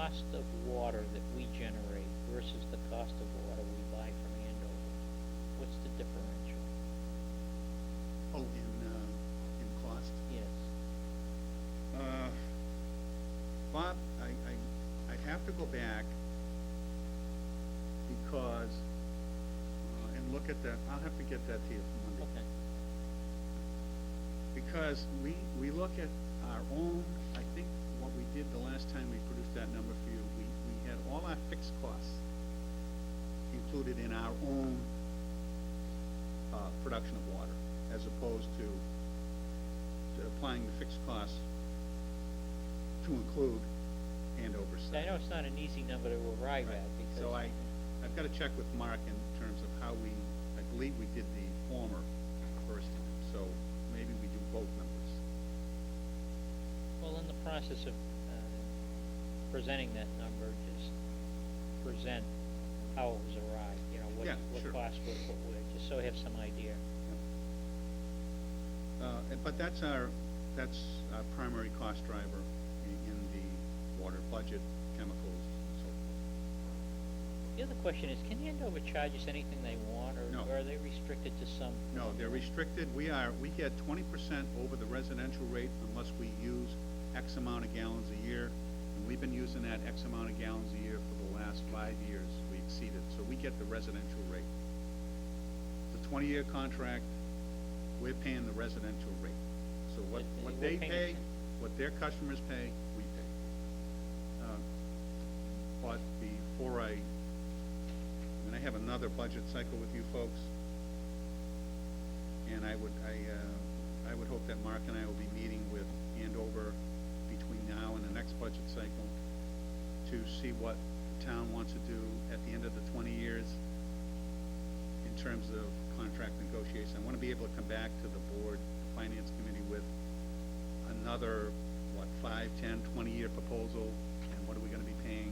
cost of water that we generate versus the cost of water we buy from Andover? What's the differential? Oh, in cost? Yes. Bob, I'd have to go back because, and look at that, I'll have to get that to you for Monday. Okay. Because we look at our own, I think what we did the last time we produced that number for you, we had all our fixed costs included in our own production of water, as opposed to applying the fixed costs to include Andover site. I know it's not an easy number to arrive Right. at because. So I've got to check with Mark in terms of how I believe we did the former first time, so maybe we do both numbers. Well, in the process of presenting that number, just present how it was arrived, you know, what Yeah, sure. costs were put where, just so we have some idea. But that's our primary cost driver in the water budget, chemicals, and so forth. The other question is, can Andover charge us anything they want, or No. are they restricted to some? No, they're restricted. We get 20% over the residential rate unless we use X amount of gallons a year. And we've been using that X amount of gallons a year for the last 5 years. We exceeded, so we get the residential rate. It's a 20-year contract. We're paying the residential rate. So what And they we're paying pay, it. what their customers pay, we pay. But before I have another budget cycle with you folks, and I would hope that Mark and I will be meeting with Andover between now and the next budget cycle to see what the town wants to do at the end of the 20 years in terms of contract negotiation. I want to be able to come back to the board, the finance committee, with another, 5, 10, 20-year proposal, and what are we going to be paying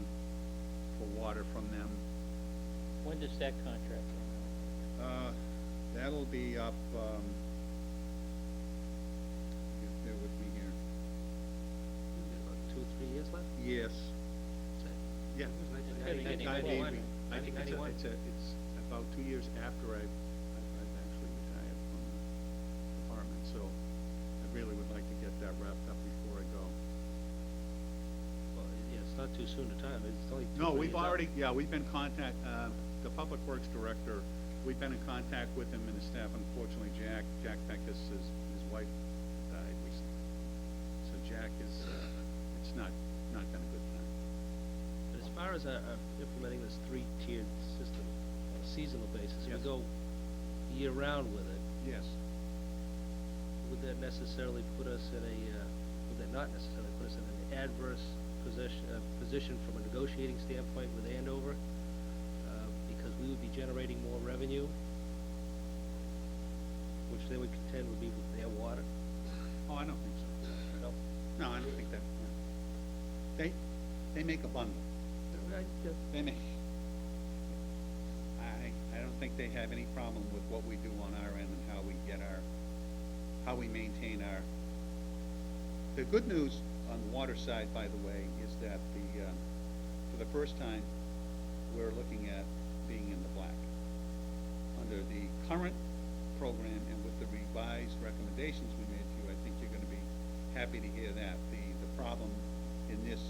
for water from them. When does that contract run? That'll be up, bear with me here. About 2 or 3 years left? Yes, yeah. Gotta get I it think going. it's about 2 years after I've actually retired from the department, so I really would like to get that wrapped up before I go. Well, yeah, it's not too soon a time, it's only 2 No, or 3 we've years out. already, we've been the Public Works Director, we've been in contact with him and his staff. Unfortunately, Jack Peckus, his wife died recently. So Jack is, it's not been a good time. But as far as implementing this 3-tiered system on a seasonal basis, we Yes. go year-round with it, Yes. would that necessarily put us in would that not necessarily put us in an adverse position from a negotiating standpoint with Andover? Because we would be generating more revenue, which they would contend would be with their water. Oh, I don't think so. No? No, I don't think that, they make a bundle. They make, I don't think they have any problem with what we do on our end and how we maintain our. The good news on the water side, by the way, is that for the first time, we're looking at being in the black. Under the current program and with the revised recommendations we made to you, I think you're gonna be happy to hear that. The problem in this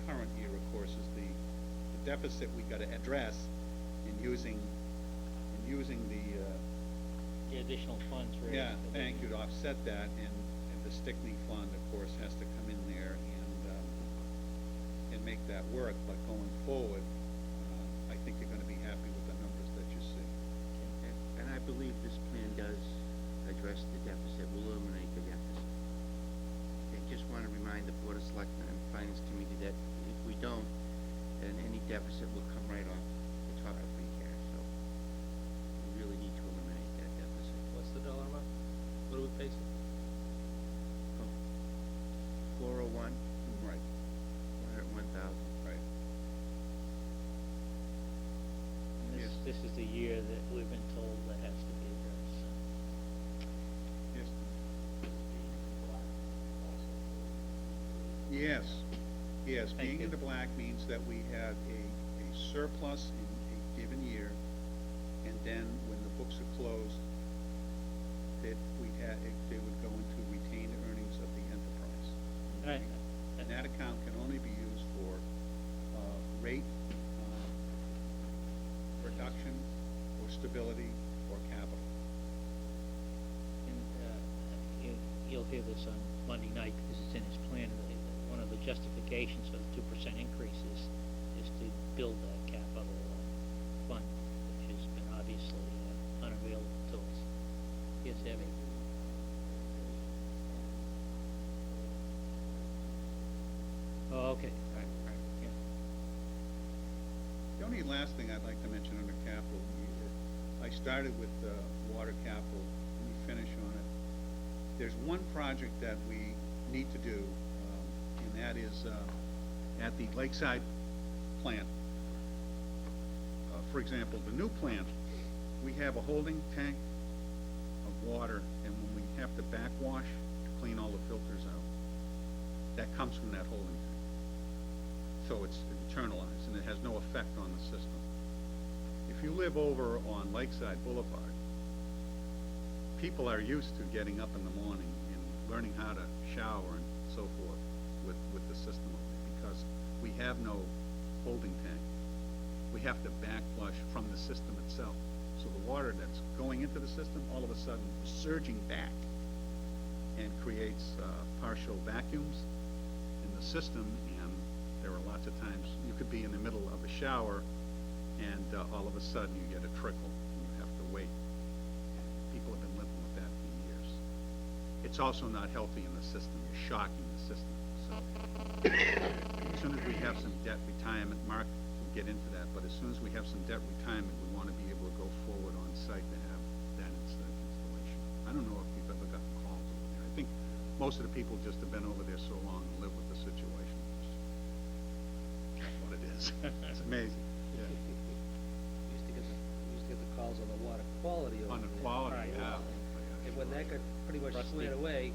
current year, of course, is the deficit we gotta address in using The additional funds raised. yeah, thank you, to offset that, and the Stickney Fund, of course, has to come in there and make that work. But going forward, I think you're gonna be happy with the numbers that you see. And I believe this plan does address the deficit, will eliminate the deficit. I just want to remind the Board of Selectmen and Finance Committee that if we don't, then any deficit will come right off the top of free cash, so we really need to eliminate that deficit. What's the dollar amount? What are we facing? 401, Right, 401,000. right. And Yes. this is the year that we've been told that has to be addressed. Yes. Yes, Yes, Thank being you. in the black means that we have a surplus in a given year, and then when the books are closed, that they would go into retained earnings of the enterprise. Right. And that account can only be used for, rate, reduction, or stability, or capital. And, you'll hear this on Monday night, because it's in his plan. One of the justifications for the 2% increase is to build that capital fund, which has been obviously unavailable to us. Yes, Abby? Oh, okay, right, yeah. The only last thing I'd like to mention under capital, I started with water capital, let me finish on it. There's one project that we need to do, and that is at the Lakeside plant. For example, the new plant, we have a holding tank of water, and when we have to backwash to clean all the filters out, that comes from that holding tank. So it's internalized, and it has no effect on the system. If you live over on Lakeside Boulevard, people are used to getting up in the morning and learning how to shower and so forth with the system over there, because we have no holding tank. We have to backflush from the system itself. So the water that's going into the system, all of a sudden surging back and creates partial vacuums in the system, and there are lots of times you could be in the middle of a shower and all of a sudden you get a trickle and you have to wait. People have been living with that for years. It's also not healthy in the system. You're shocking the system. So as soon as we have some debt retirement, Mark will get into that, but as soon as we have some debt retirement, we want to be able to go forward on site to have that installation. I don't know if we've ever gotten calls over there. I think most of the people just have been over there so long and live with the situation. That's what it is. It's amazing. Yeah. We used to get the calls on the water quality over On the there. quality, Right. yeah. And when that got pretty much Rusty. squared away,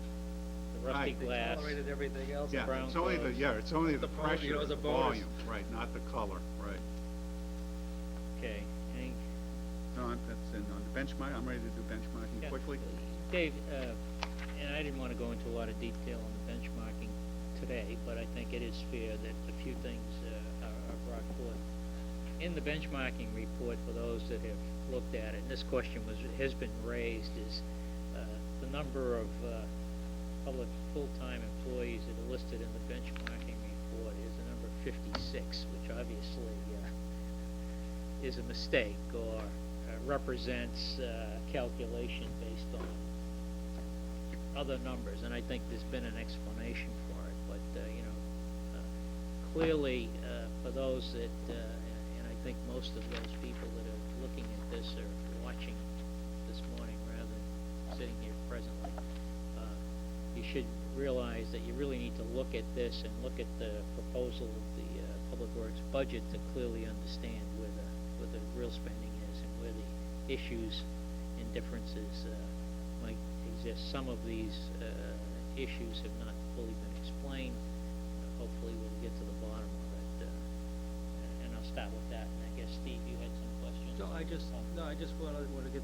The rusty Right. they glass. tolerated everything else. Yeah, brown it's only clothes. it's only the The bonus, you pressure, know, as a the bonus. volume, right, not the color, right. Okay, any, Don, that's in, on the benchmark, I'm ready to do benchmarking yeah. quickly. Dave, and I didn't want to go into a lot of detail on the benchmarking today, but I think it is fair that a few things are brought forth. In the benchmarking report, for those that have looked at it, and this question has been raised, is the number of public full-time employees that are listed in the benchmarking report is the number 56, which obviously is a mistake or represents calculation based on other numbers, and I think there's been an explanation for it, but, clearly, for those that, and I think most of those people that are looking at this are watching this morning rather than sitting here presently, you should realize that you really need to look at this and look at the proposal of the Public Works budget to clearly understand where the real spending is and where the issues and differences might exist. Some of these issues have not fully been explained. Hopefully we'll get to the bottom of it, and I'll start with that. And I guess, Steve, you had some questions? No, I just want to get,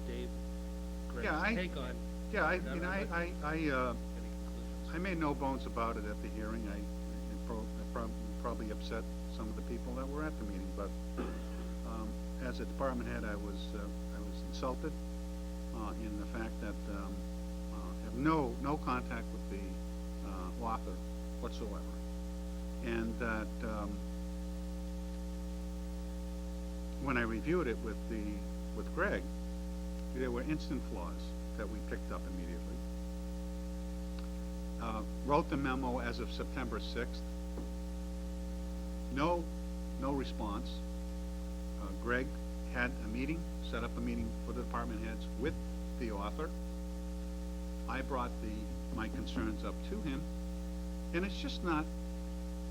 Dave, Greg's Yeah, take on. Yeah, I No, mean, no, I any conclusions. I made no bones about it at the hearing. I probably upset some of the people that were at the meeting, but as a department head, I was insulted in the fact that have no contact with the author whatsoever, and that when I reviewed it with Greg, there were instant flaws that we picked up immediately. Wrote the memo as of September 6th. No response. Greg had a meeting, set up a meeting for the department heads with the author. I brought my concerns up to him, and it's just not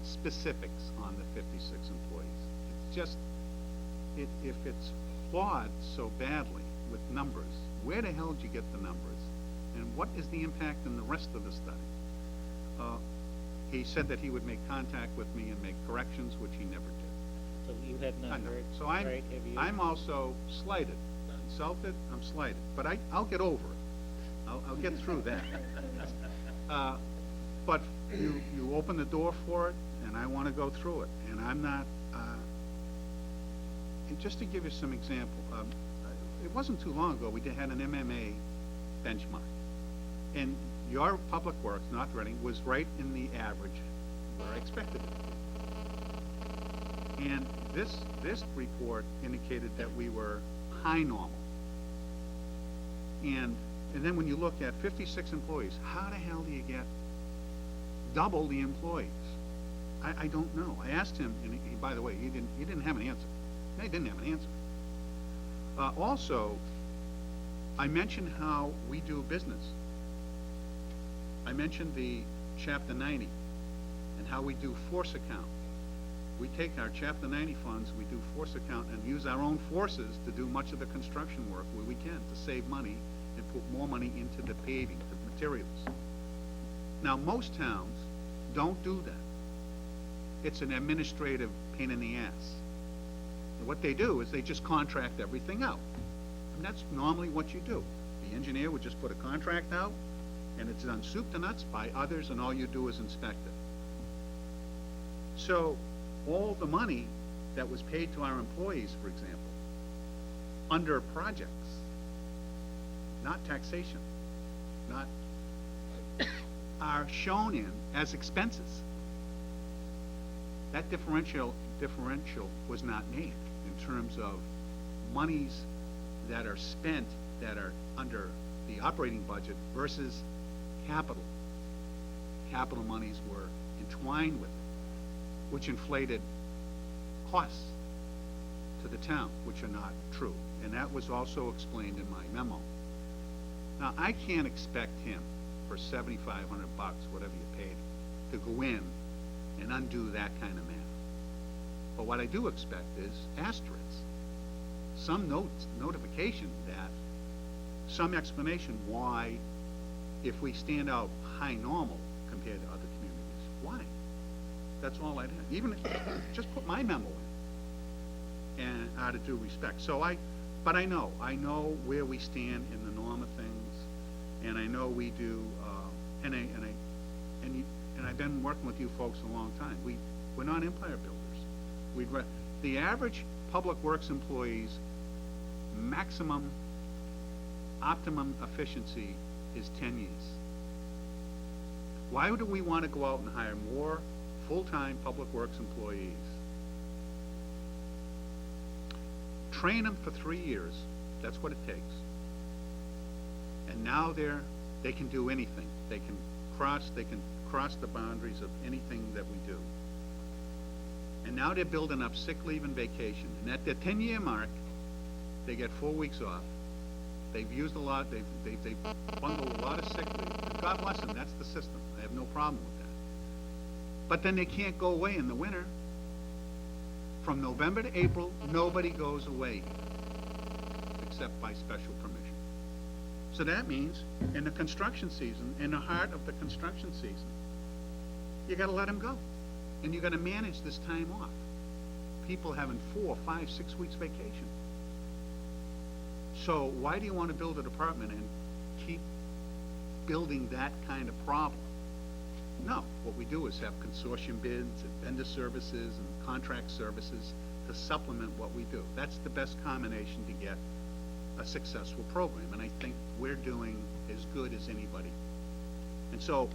specifics on the 56 employees. It's just, if it's flawed so badly with numbers, where the hell did you get the numbers? And what is the impact in the rest of the study? he said that he would make contact with me and make corrections, which he never did. So you have I not know. heard, So right, have you? I'm also slighted, insulted, I'm slighted, but I'll get over it. I'll get through that. But you open the door for it, and I wanna go through it, and I'm not, and just to give you some example, it wasn't too long ago, we had an MMA benchmark. And your public works, North Reading, was right in the average where I expected it to be. And this report indicated that we were high normal. And then when you look at 56 employees, how the hell do you get double the employees? I don't know. I asked him, and he, by the way, he didn't have an answer. He didn't have an answer. Also, I mentioned how we do business. I mentioned the Chapter 90 and how we do force account. We take our Chapter 90 funds, we do force account and use our own forces to do much of the construction work where we can to save money and put more money into the paving, the materials. Now, most towns don't do that. It's an administrative pain in the ass. And what they do is they just contract everything out. And that's normally what you do. The engineer would just put a contract out, and it's done soup to nuts by others, and all you do is inspect it. So, all the money that was paid to our employees, for example, under projects, not taxation, not, are shown in as expenses. That differential was not named in terms of monies that are spent that are under the operating budget versus capital. Capital monies were entwined with it, which inflated costs to the town, which are not true. And that was also explained in my memo. Now, I can't expect him for $7,500, whatever you paid, to go in and undo that kind of math. But what I do expect is asterisks, some notification that, some explanation why, if we stand out high normal compared to other communities, why? That's all I'd have. Even, just put my memo in, and out of due respect. But I know where we stand in the norm of things, and I know we do, and I've been working with you folks a long time. We're not empire builders. The average public works employee's maximum, optimum efficiency is 10 years. Why would we want to go out and hire more full-time public works employees? Train them for 3 years, that's what it takes. And now they can do anything. They can cross the boundaries of anything that we do. And now they're building up sick leave and vacation. And at their 10-year mark, they get 4 weeks off. They've used a lot, they've bundled a lot of sick leave. And God bless them, that's the system. I have no problem with that. But then they can't go away in the winter. From November to April, nobody goes away except by special permission. So that means in the construction season, in the heart of the construction season, you gotta let them go. And you gotta manage this time off. People having 4, 5, 6 weeks vacation. So why do you want to build a department and keep building that kind of problem? No, what we do is have consortium bids and vendor services and contract services to supplement what we do. That's the best combination to get a successful program, and I think we're doing as good as anybody. And so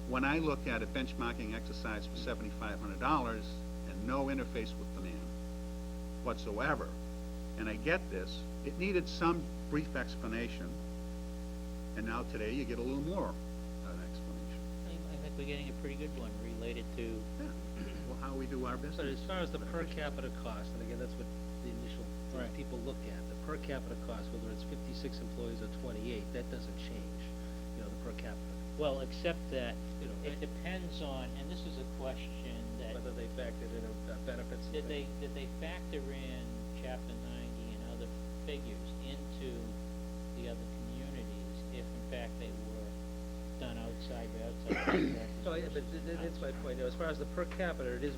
when I look at a benchmarking exercise for $7,500 and no interface with the man whatsoever, and I get this, it needed some brief explanation, and now today you get a little more of an explanation. I think we're getting a pretty good one related to, Yeah, well, how we do our business. But as far as the per capita cost, and again, that's what the initial thing Right. people look at, the per capita cost, whether it's 56 employees or 28, that doesn't change, the per capita. well, except that You know, it depends on, and this is a question that, Whether they factored in benefits. and did things. they factor in Chapter 90 and other figures into the other communities if in fact they were done outside by outside contractors. No, yeah, but that's my point, you know, as far as the per capita, it is